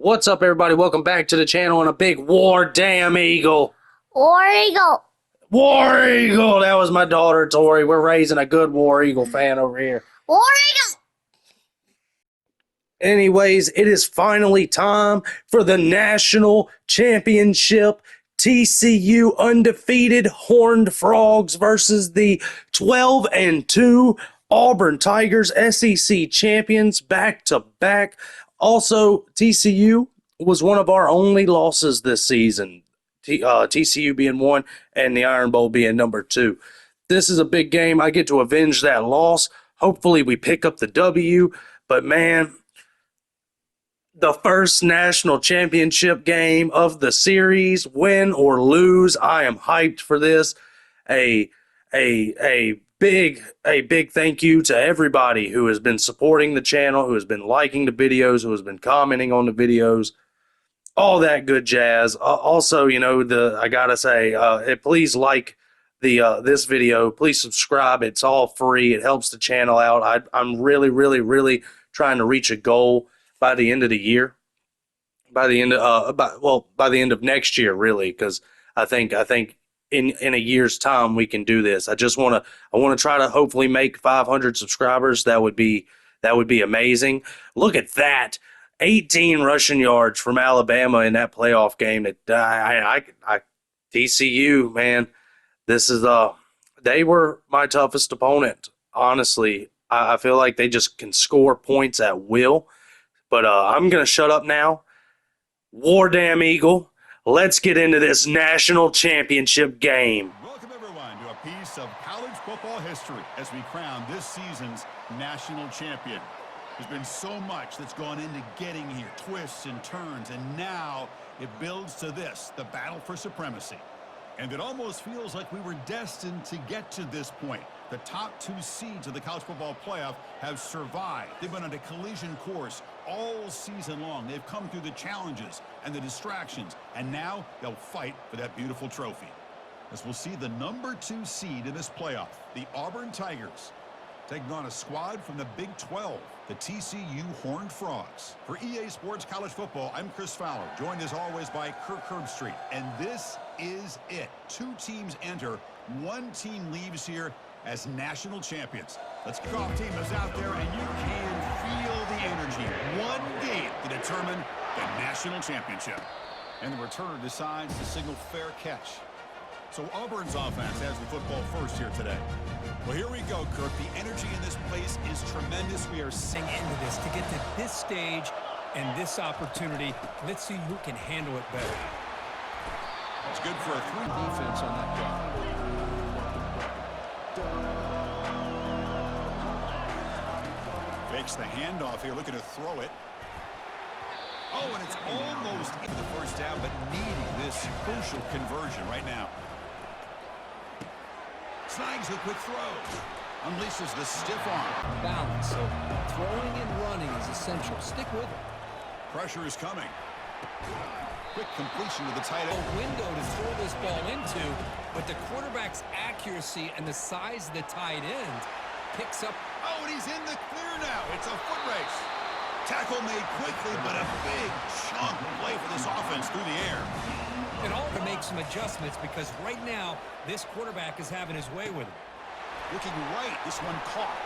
What's up, everybody? Welcome back to the channel and a big War Damn Eagle. War Eagle. War Eagle! That was my daughter, Tori. We're raising a good War Eagle fan over here. War Eagle. Anyways, it is finally time for the National Championship. TCU undefeated Horned Frogs versus the 12-2 Auburn Tigers, SEC champions back to back. Also, TCU was one of our only losses this season. TCU being one and the Iron Bowl being number 2. This is a big game. I get to avenge that loss. Hopefully we pick up the W. But man, the first national championship game of the series, win or lose, I am hyped for this. A big thank you to everybody who has been supporting the channel, who has been liking the videos, who has been commenting on the videos, all that good jazz. Also, I gotta say, please like this video. Please subscribe. It's all free. It helps the channel out. I'm really trying to reach a goal by the end of the year. By the end of next year, really, because I think in a year's time we can do this. I want to try to hopefully make 500 subscribers. That would be amazing. Look at that. 18 rushing yards from Alabama in that playoff game. TCU, man, they were my toughest opponent. Honestly, I feel like they just can score points at will. But I'm gonna shut up now. War Damn Eagle. Let's get into this national championship game. Welcome everyone to a piece of college football history as we crown this season's national champion. There's been so much that's gone into getting here, twists and turns, and now it builds to this, the battle for supremacy. And it almost feels like we were destined to get to this point. The top 2 seeds of the college football playoff have survived. They've been on a collision course all season long. They've come through the challenges and the distractions, and now they'll fight for that beautiful trophy. As we'll see the number 2 seed in this playoff, the Auburn Tigers, taking on a squad from the Big 12, the TCU Horned Frogs. For EA Sports College Football, I'm Chris Fowler, joined as always by Kirk Herbstreit. And this is it. 2 teams enter, 1 team leaves here as national champions. Let's kick off. Team is out there, and you can feel the energy. 1 game to determine the national championship. And the returner decides to signal fair catch. So Auburn's offense has the football first here today. Well, here we go, Kirk. The energy in this place is tremendous. We are seeing into this to get to this stage and this opportunity. Let's see who can handle it better. It's good for a 3 defense on that drive. Fakes the handoff here, looking to throw it. Oh, and it's almost in the first down, but needing this crucial conversion right now. Snags a quick throw. Unleashes the stiff arm. Balance, so throwing and running is essential. Stick with it. Pressure is coming. Quick completion to the tight end. A window to throw this ball into, but the quarterback's accuracy and the size of the tight end picks up. Oh, and he's in the clear now. It's a foot race. Tackle made quickly, but a big chunk play for this offense through the air. And all to make some adjustments because right now, this quarterback is having his way with him. Looking right, this one caught.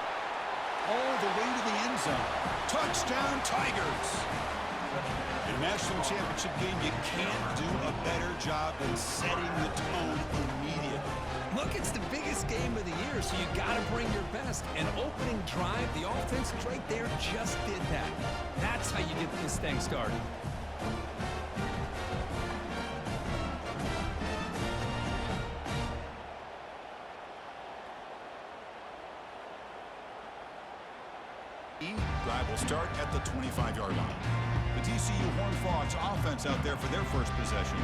All the way to the end zone. Touchdown, Tigers. In a national championship game, you can't do a better job than setting the tone immediately. Look, it's the biggest game of the year, so you got to bring your best. An opening drive, the offense right there just did that. That's how you get this thing started. Drive will start at the 25-yard line. The TCU Horned Frogs offense out there for their first possession.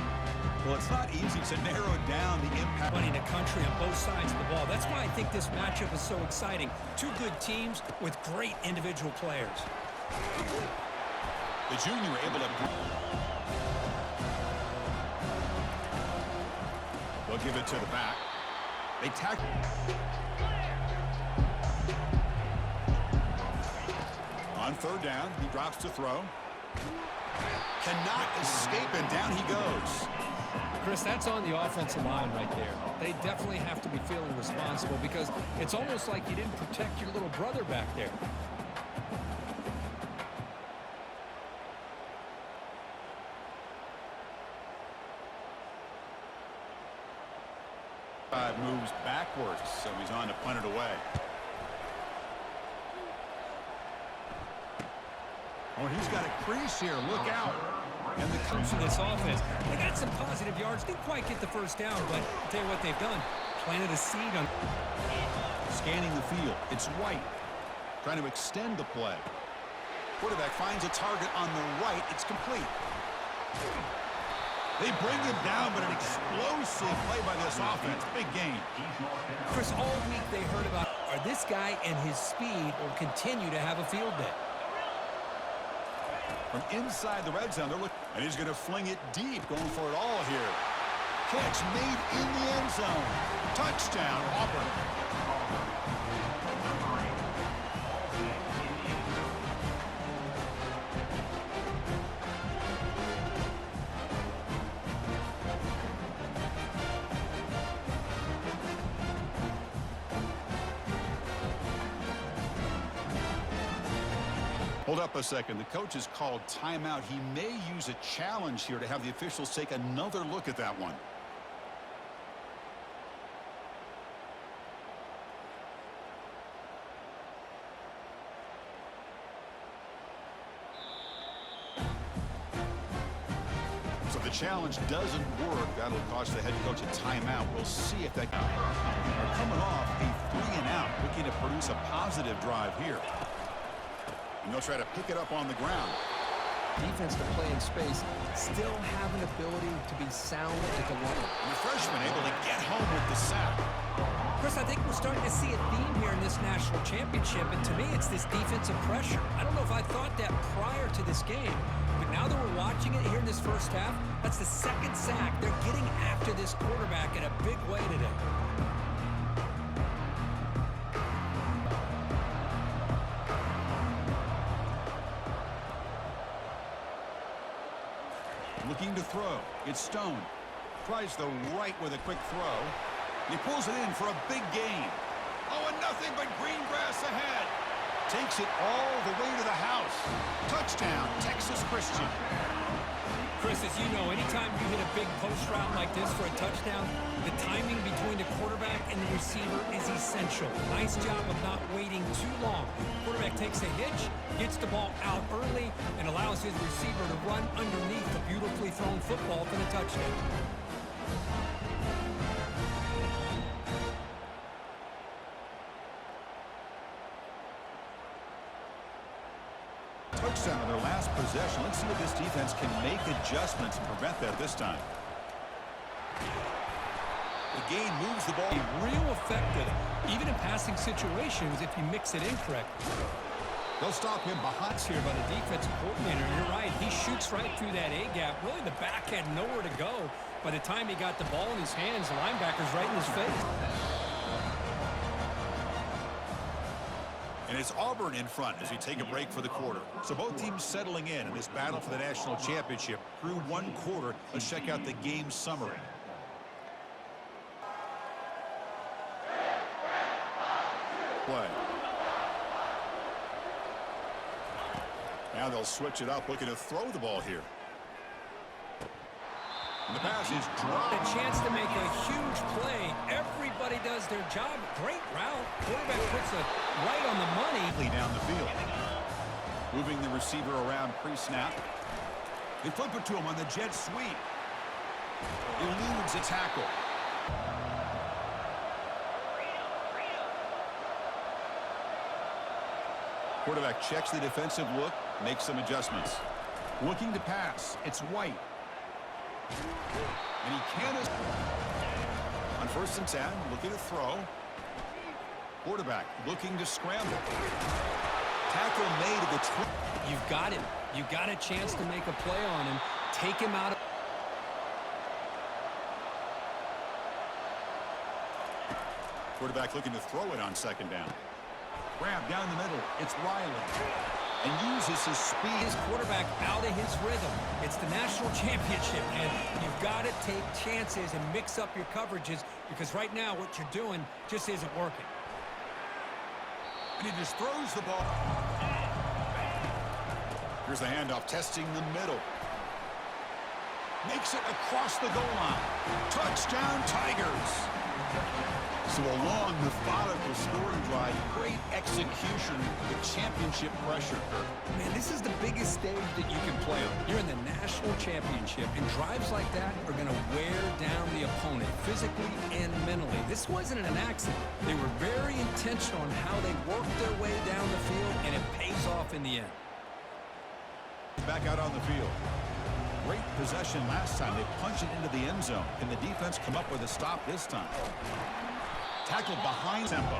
Well, it's not easy to narrow down the impact. Running the country on both sides of the ball. That's why I think this matchup is so exciting. 2 good teams with great individual players. The junior able to... They'll give it to the back. They tackle... On 3rd down, he drops to throw. Cannot escape, and down he goes. Chris, that's on the offensive line right there. They definitely have to be feeling responsible because it's almost like you didn't protect your little brother back there. Moves backwards, so he's on to punt it away. Oh, he's got a crease here. Look out. And the coach of this offense, they got some positive yards. Didn't quite get the first down, but I'll tell you what they've done. Planted a seed on. Scanning the field. It's White. Trying to extend the play. Quarterback finds a target on the right. It's complete. They bring him down, but an explosive play by this offense. Big game. Chris, all week they heard about this guy and his speed will continue to have a field day. From inside the red zone, they're looking, and he's going to fling it deep, going for it all here. Catch made in the end zone. Touchdown, Auburn. Hold up a second. The coach has called timeout. He may use a challenge here to have the officials take another look at that one. So the challenge doesn't work. That'll cost the head coach a timeout. We'll see if that... They're coming off a 3-and-out, looking to produce a positive drive here. And they'll try to pick it up on the ground. Defense to play in space, still have an ability to be sound at the line. And the freshman able to get home with the sack. Chris, I think we're starting to see a theme here in this national championship, and to me, it's this defensive pressure. I don't know if I thought that prior to this game, but now that we're watching it here in this first half, that's the second sack. They're getting after this quarterback in a big way today. Looking to throw. It's Stone. Tries the right with a quick throw. He pulls it in for a big gain. Oh, and nothing but green grass ahead. Takes it all the way to the house. Touchdown, Texas Christian. Chris, as you know, anytime you hit a big post route like this for a touchdown, the timing between the quarterback and the receiver is essential. Nice job of not waiting too long. Quarterback takes a hitch, gets the ball out early, and allows his receiver to run underneath the beautifully thrown football for the touchdown. Touchdown on their last possession. Let's see if this defense can make adjustments and prevent that this time. The gain moves the ball. Real effective, even in passing situations if you mix it in correctly. They'll stop him behind here by the defensive coordinator. You're right. He shoots right through that A-gap. Really, the back had nowhere to go. By the time he got the ball in his hands, the linebacker's right in his face. And it's Auburn in front as we take a break for the quarter. So both teams settling in this battle for the national championship through one quarter. Let's check out the game summary. Play. Now they'll switch it up, looking to throw the ball here. And the pass is dropped. A chance to make a huge play. Everybody does their job. Great route. Quarterback puts it right on the money. Down the field. Moving the receiver around pre-snap. They flip it to him on the jet sweep. Eludes a tackle. Quarterback checks the defensive look, makes some adjustments. Looking to pass. It's White. And he can't. On 1st and 10, looking to throw. Quarterback looking to scramble. Tackle made at the 20. You've got him. You got a chance to make a play on him. Take him out of. Quarterback looking to throw it on 2nd down. Grab down the middle. It's Riley. and uses his speed. His quarterback out of his rhythm. It's the national championship, man. You've got to take chances and mix up your coverages because right now what you're doing just isn't working. And he just throws the ball. Here's the handoff, testing the middle. Makes it across the goal line. Touchdown, Tigers. So a long, methodical scoring drive. Great execution with championship pressure. Man, this is the biggest stage that you can play on. You're in the national championship, and drives like that are going to wear down the opponent physically and mentally. This wasn't an accident. They were very intentional on how they worked their way down the field, and it pays off in the end. Back out on the field. Great possession last time. They punched it into the end zone. Can the defense come up with a stop this time? Tackled behind tempo.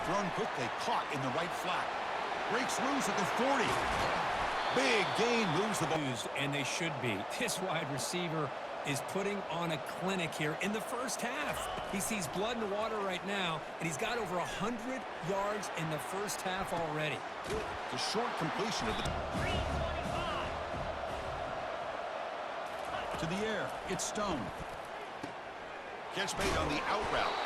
Thrown quickly, caught in the right flat. Breaks loose at the 40. Big gain, moves the ball. And they should be. This wide receiver is putting on a clinic here in the first half. He sees blood in the water right now, and he's got over 100 yards in the first half already. The short completion of the... To the air, it's Stone. Catch made on the out route.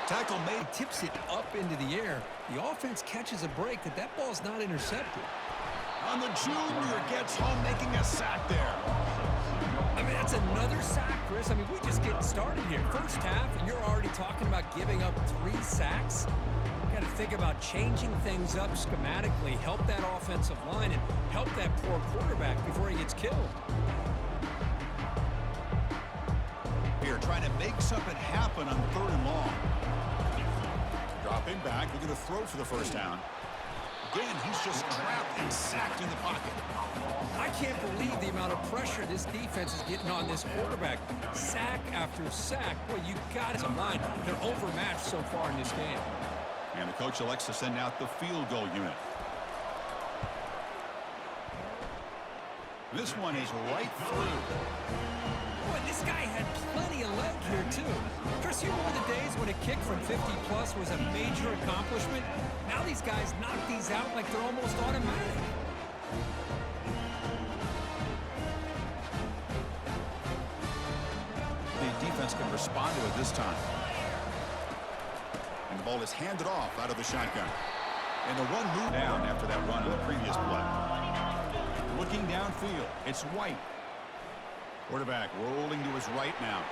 Tackle made. Tips it up into the air. The offense catches a break that ball's not intercepted. On the junior, gets home, making a sack there. I mean, that's another sack, Chris. I mean, we're just getting started here. First half, and you're already talking about giving up 3 sacks. You got to think about changing things up schematically, help that offensive line, and help that poor quarterback before he gets killed. Here, trying to make something happen on 3rd and long. Dropping back, looking to throw for the first down. Again, he's just trapped and sacked in the pocket. I can't believe the amount of pressure this defense is getting on this quarterback. Sack after sack. Boy, you got it in mind. They're overmatched so far in this game. And the coach elects to send out the field goal unit. This one is right through. Boy, this guy had plenty of leg here, too. Chris, you remember the days when a kick from 50-plus was a major accomplishment? Now these guys knock these out like they're almost automatic. The defense can respond to it this time. And the ball is handed off out of the shotgun. And the one move down after that run in the previous play. Looking downfield, it's White. Quarterback rolling to his right now.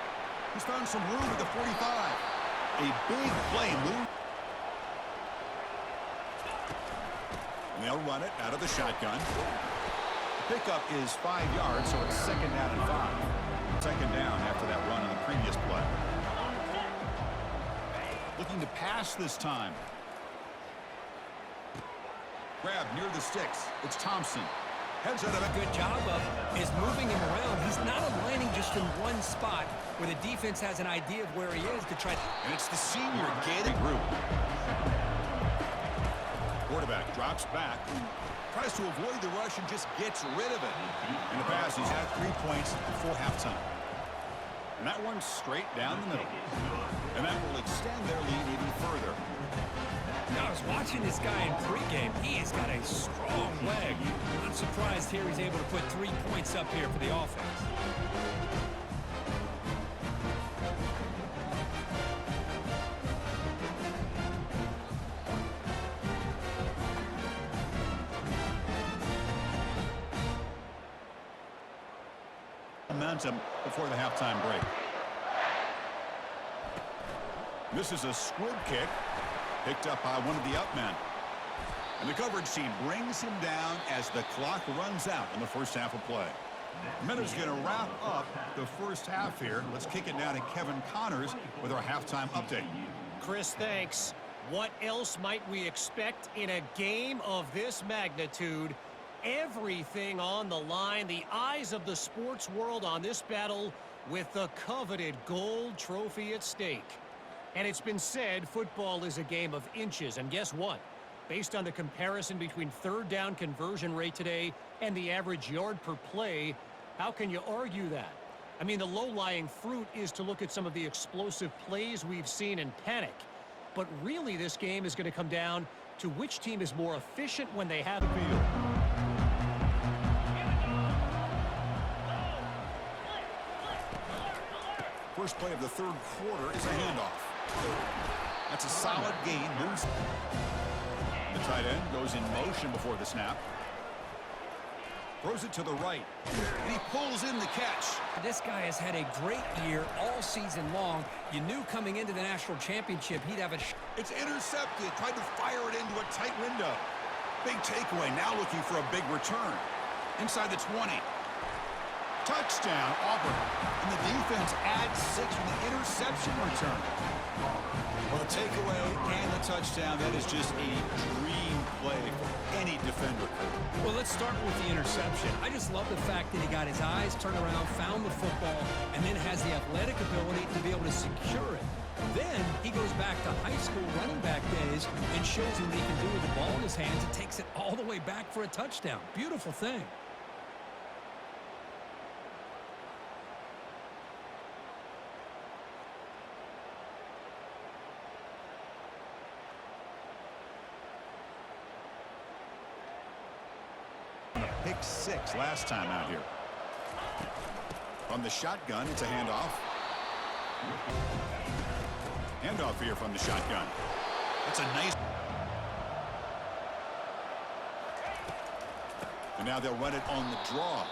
He's found some room at the 45. A big play move. And they'll run it out of the shotgun. The pickup is 5 yards, so it's 2nd down and 5. 2nd down after that run in the previous play. Looking to pass this time. Grab near the sticks. It's Thompson. Heads out of a good job of is moving him around. He's not aligning just in one spot where the defense has an idea of where he is to try. And it's the senior getting group. Quarterback drops back, tries to avoid the rush and just gets rid of it. And the pass, he's had 3 points before halftime. And that one's straight down the middle. And that will extend their lead even further. Now, I was watching this guy in pregame. He has got a strong leg. I'm surprised here he's able to put 3 points up here for the offense. Momentum before the halftime break. This is a squib kick. Picked up by one of the up men. And the coverage team brings him down as the clock runs out in the first half of play. Minutes going to wrap up the first half here. Let's kick it now to Kevin Connors with our halftime update. Chris, thanks. What else might we expect in a game of this magnitude? Everything on the line. The eyes of the sports world on this battle with the coveted gold trophy at stake. And it's been said football is a game of inches. And guess what? Based on the comparison between 3rd down conversion rate today and the average yard per play, how can you argue that? I mean, the low-lying fruit is to look at some of the explosive plays we've seen and panic. But really, this game is going to come down to which team is more efficient when they have the field. First play of the third quarter is a handoff. That's a solid gain. Moves. The tight end goes in motion before the snap. Throws it to the right. And he pulls in the catch. This guy has had a great year all season long. You knew coming into the national championship he'd have a It's intercepted. Tried to fire it into a tight window. Big takeaway. Now looking for a big return. Inside the 20. Touchdown, Auburn. And the defense adds 6 from the interception return. Well, the takeaway and the touchdown, that is just a dream play for any defender. Well, let's start with the interception. I just love the fact that he got his eyes turned around, found the football, and then has the athletic ability to be able to secure it. Then he goes back to high school running back days and shows him what he can do with the ball in his hands and takes it all the way back for a touchdown. Beautiful thing. Pick 6 last time out here. From the shotgun, it's a handoff. Handoff here from the shotgun. That's a nice. And now they'll run it on the draw.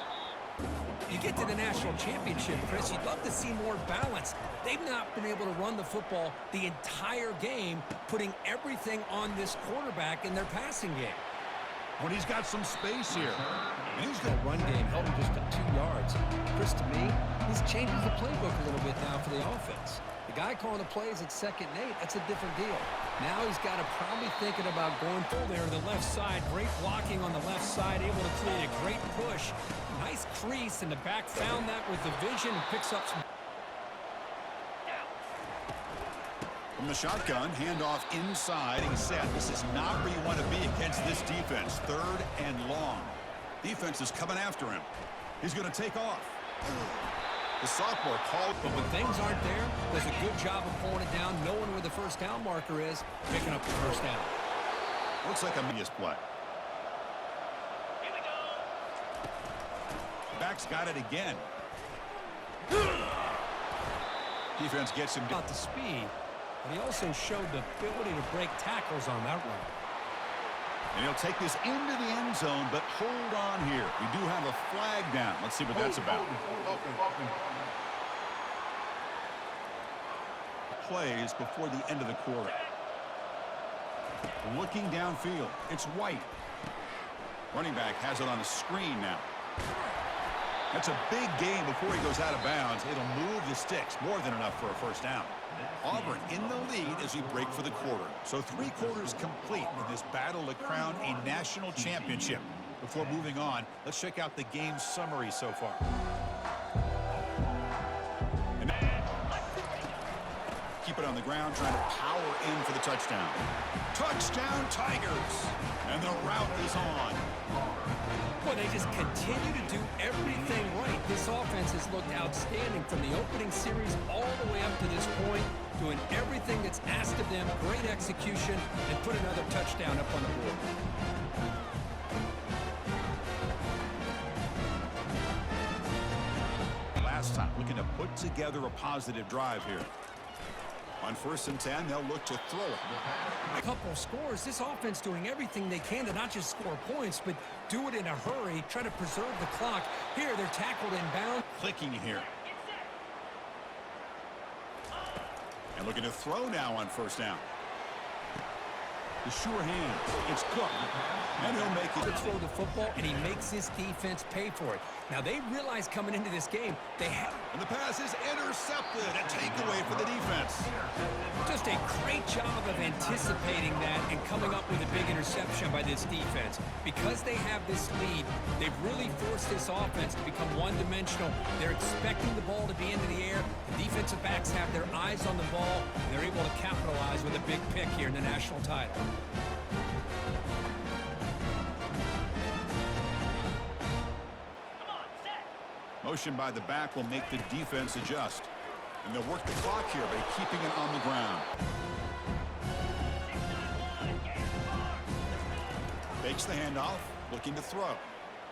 You get to the national championship, Chris, you'd love to see more balance. They've not been able to run the football the entire game, putting everything on this quarterback in their passing game. When he's got some space here. And he's That run game held him just to 2 yards. Chris, to me, this changes the playbook a little bit now for the offense. The guy calling the plays at 2nd and 8, that's a different deal. Now he's got to probably thinking about going full there to the left side. Great blocking on the left side, able to create a great push. Nice crease in the back, found that with the vision and picks up some. From the shotgun, handoff inside. He said, this is not where you want to be against this defense. 3rd and long. Defense is coming after him. He's going to take off. The sophomore called. But when things aren't there, does a good job of pulling it down, knowing where the first down marker is, picking up the first down. Looks like a medius play. Back's got it again. Defense gets him About the speed, but he also showed the ability to break tackles on that run. And he'll take this into the end zone, but hold on here. We do have a flag down. Let's see what that's about. Plays before the end of the quarter. Looking downfield. It's White. Running back has it on the screen now. That's a big gain before he goes out of bounds. It'll move the sticks. More than enough for a first down. Auburn in the lead as we break for the quarter. So 3 quarters complete in this battle to crown a national championship. Before moving on, let's check out the game summary so far. And keep it on the ground, trying to power in for the touchdown. Touchdown, Tigers! And the route is on. Boy, they just continue to do everything right. This offense has looked outstanding from the opening series all the way up to this point, doing everything that's asked of them, great execution, and put another touchdown up on the board. Last time, looking to put together a positive drive here. On 1st and 10, they'll look to throw it. A couple of scores. This offense doing everything they can to not just score points, but do it in a hurry, try to preserve the clock. Here, they're tackled inbound. Clicking here. And looking to throw now on 1st down. The sure hands. It's Cook. And he'll make it. To throw the football, and he makes his defense pay for it. Now, they realize coming into this game, they have. And the pass is intercepted. A takeaway for the defense. Just a great job of anticipating that and coming up with a big interception by this defense. Because they have this lead, they've really forced this offense to become one-dimensional. They're expecting the ball to be into the air. The defensive backs have their eyes on the ball, and they're able to capitalize with a big pick here in the national title. Motion by the back will make the defense adjust. And they'll work the clock here by keeping it on the ground. Fakes the handoff, looking to throw.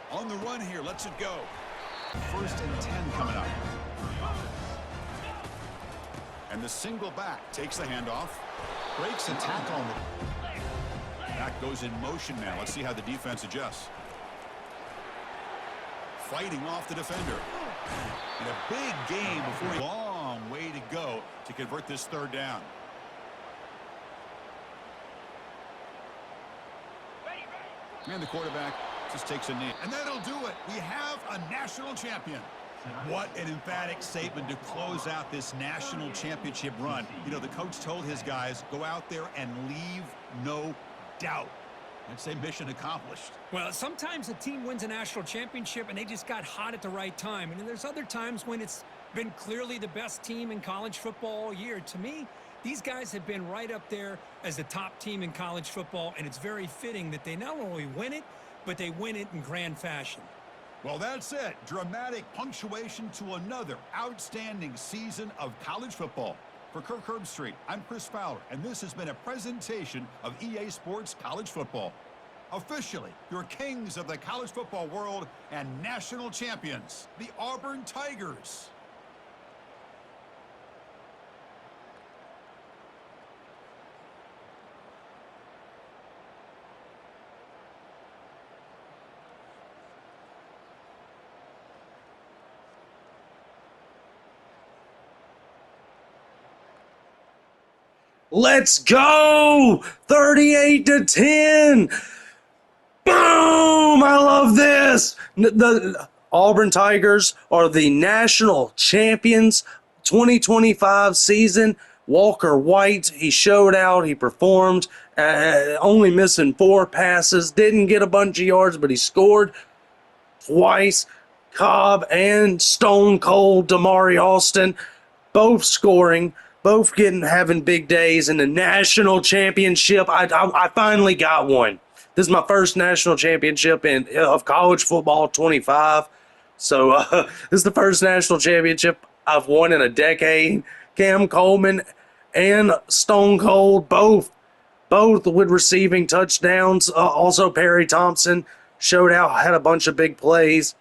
On the run here, lets it go. 1st and 10 coming up. And the single back takes the handoff. Breaks a tackle on the back, goes in motion now. Let's see how the defense adjusts. Fighting off the defender. And a big game before a long way to go to convert this 3rd down. And the quarterback just takes a knee. And that'll do it. We have a national champion. What an emphatic statement to close out this national championship run. You know, the coach told his guys, go out there and leave no doubt. I'd say mission accomplished. Well, sometimes a team wins a national championship and they just got hot at the right time. And then there's other times when it's been clearly the best team in college football all year. To me, these guys have been right up there as the top team in college football, and it's very fitting that they not only win it, but they win it in grand fashion. Well, that's it. Dramatic punctuation to another outstanding season of college football. For Kirk Herbstreit, I'm Chris Fowler, and this has been a presentation of EA Sports College Football. Officially, your kings of the college football world and national champions, the Auburn Tigers. Let's go! 38-10. Boom! I love this. The Auburn Tigers are the national champions 2025 season. Walker White, he showed out, he performed, only missing 4 passes, didn't get a bunch of yards, but he scored twice. Cobb and Stone Cold Damari Alston both scoring, both having big days in the national championship. I finally got one. This is my first national championship of college football 25. So this is the first national championship I've won in a decade. Cam Coleman and Stone Cold both with receiving touchdowns. Also Perry Thompson showed out, had a bunch of big plays.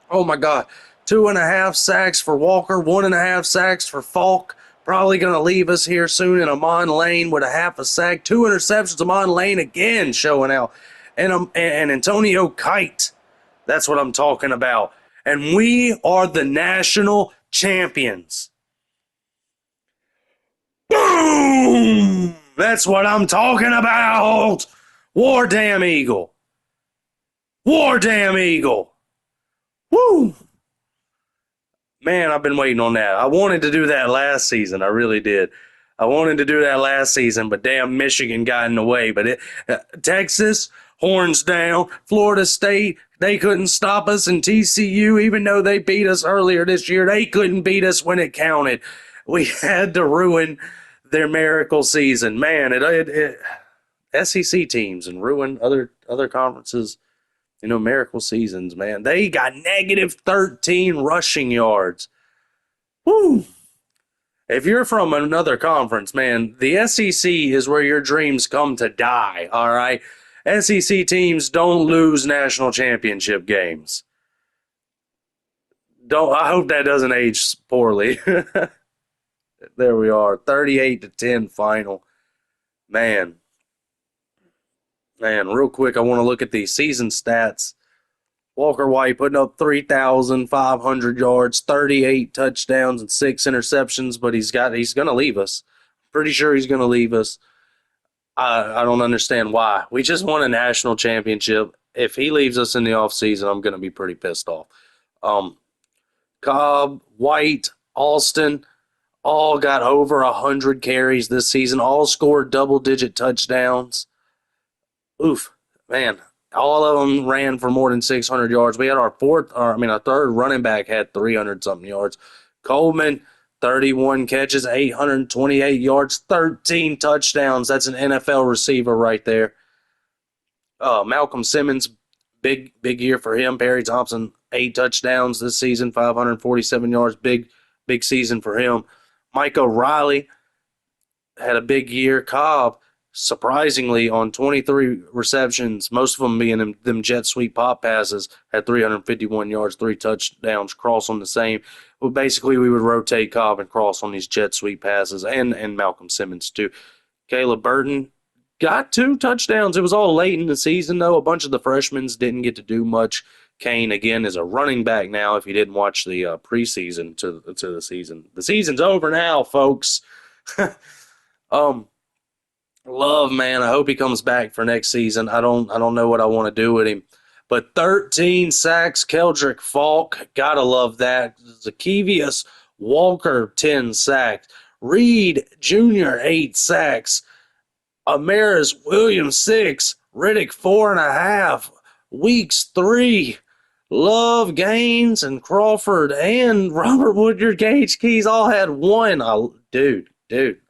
Oh my God. 2.5 sacks for Walker, 1.5 sacks for Falk. Probably going to leave us here soon. And Amon Lane with a 0.5 sack. 2 interceptions. Amon Lane again showing out. And Antonio Kite. That's what I'm talking about. And we are the national champions. Boom! That's what I'm talking about. War Damn Eagle. War Damn Eagle. Woo! Man, I've been waiting on that. I wanted to do that last season. I really did. I wanted to do that last season, but damn, Michigan got in the way. But Texas, horns down. Florida State, they couldn't stop us. And TCU, even though they beat us earlier this year, they couldn't beat us when it counted. We had to ruin their miracle season. Man, SEC teams and ruin other conferences. You know, miracle seasons, man. They got negative 13 rushing yards. Woo! If you're from another conference, man, the SEC is where your dreams come to die, all right? SEC teams don't lose national championship games. I hope that doesn't age poorly. There we are, 38-10 final. Man, real quick, I want to look at the season stats. Walker White putting up 3,500 yards, 38 touchdowns, and 6 interceptions, but he's going to leave us. Pretty sure he's going to leave us. I don't understand why. We just won a national championship. If he leaves us in the offseason, I'm going to be pretty pissed off. Cobb, White, Alston, all got over 100 carries this season, all scored double-digit touchdowns. Oof, man, all of them ran for more than 600 yards. We had our third running back had 300-something yards. Coleman, 31 catches, 828 yards, 13 touchdowns. That's an NFL receiver right there. Malcolm Simmons, big year for him. Perry Thompson, 8 touchdowns this season, 547 yards. Big season for him. Mike O'Reilly had a big year. Cobb, surprisingly, on 23 receptions, most of them being them jet sweep pop passes, had 351 yards, 3 touchdowns. Cross on the same. Well, basically, we would rotate Cobb and Cross on these jet sweep passes, and Malcolm Simmons too. Caleb Burton got 2 touchdowns. It was all late in the season, though. A bunch of the freshmen didn't get to do much. Kane, again, is a running back now, if you didn't watch the preseason to the season. The season's over now, folks. Love, man. I hope he comes back for next season. I don't know what I want to do with him. But 13 sacks, Keldrick Falk. Gotta love that. Zacchaeus Walker, 10 sacks. Reed Jr., 8 sacks. Amaris Williams, 6. Riddick, 4.5. Weeks, 3. Love, Gaines, and Crawford, and Robert Woodyard, Gage Keys all had 1. Dude,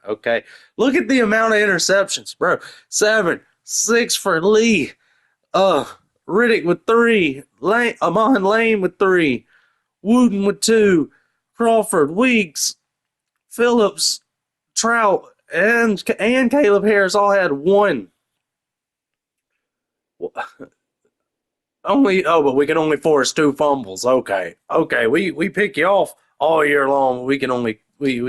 okay. Look at the amount of interceptions, bro. 7, 6 for Lee. Riddick with 3. Amon Lane with 3. Wooden with 2. Crawford, Weeks, Phillips, Trout, and Caleb Harris all had 1. But we can only force 2 fumbles. Okay. We pick you off all year long. We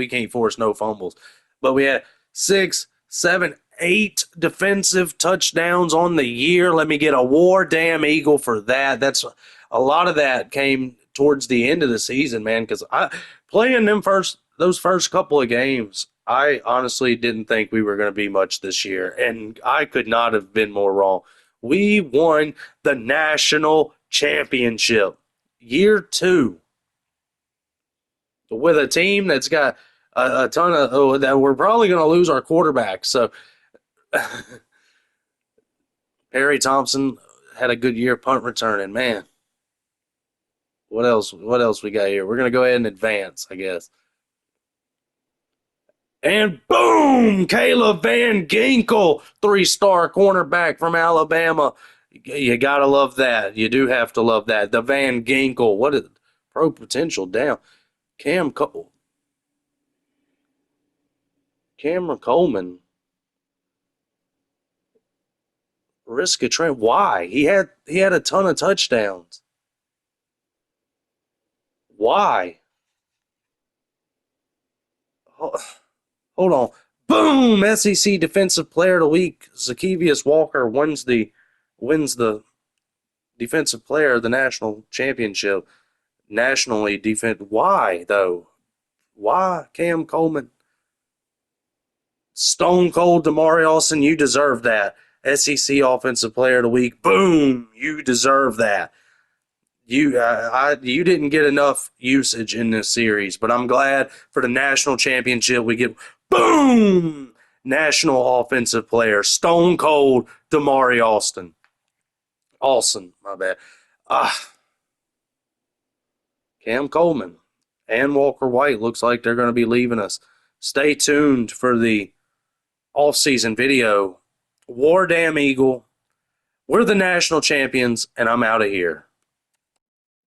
can't force no fumbles. But we had 6, 7, 8 defensive touchdowns on the year. Let me get a war damn Eagle for that. That's a lot of that came towards the end of the season, man. Because playing those first couple of games, I honestly didn't think we were going to be much this year, and I could not have been more wrong. We won the national championship, year 2, with a team that's got a ton of that we're probably going to lose our quarterback. So Perry Thompson had a good year punt returning, man. What else we got here? We're going to go ahead and advance, I guess. And boom, Caleb Van Ginkel, 3-star cornerback from Alabama. You got to love that. You do have to love that. The Van Ginkel, what is pro potential down. Cameron Coleman. Risk a trend. Why? He had a ton of touchdowns. Why? Hold on. Boom! SEC Defensive Player of the Week. Zacchaeus Walker wins the Defensive Player of the National Championship. Nationally defend. Why, though? Why, Cam Coleman? Stone Cold Damari Austin, you deserve that. SEC Offensive Player of the Week. Boom! You deserve that. You didn't get enough usage in this series, but I'm glad for the national championship we get. Boom! National Offensive Player, Stone Cold Damari Austin. My bad. Cam Coleman and Walker White looks like they're going to be leaving us. Stay tuned for the off-season video. War Damn Eagle. We're the national champions, and I'm out of here.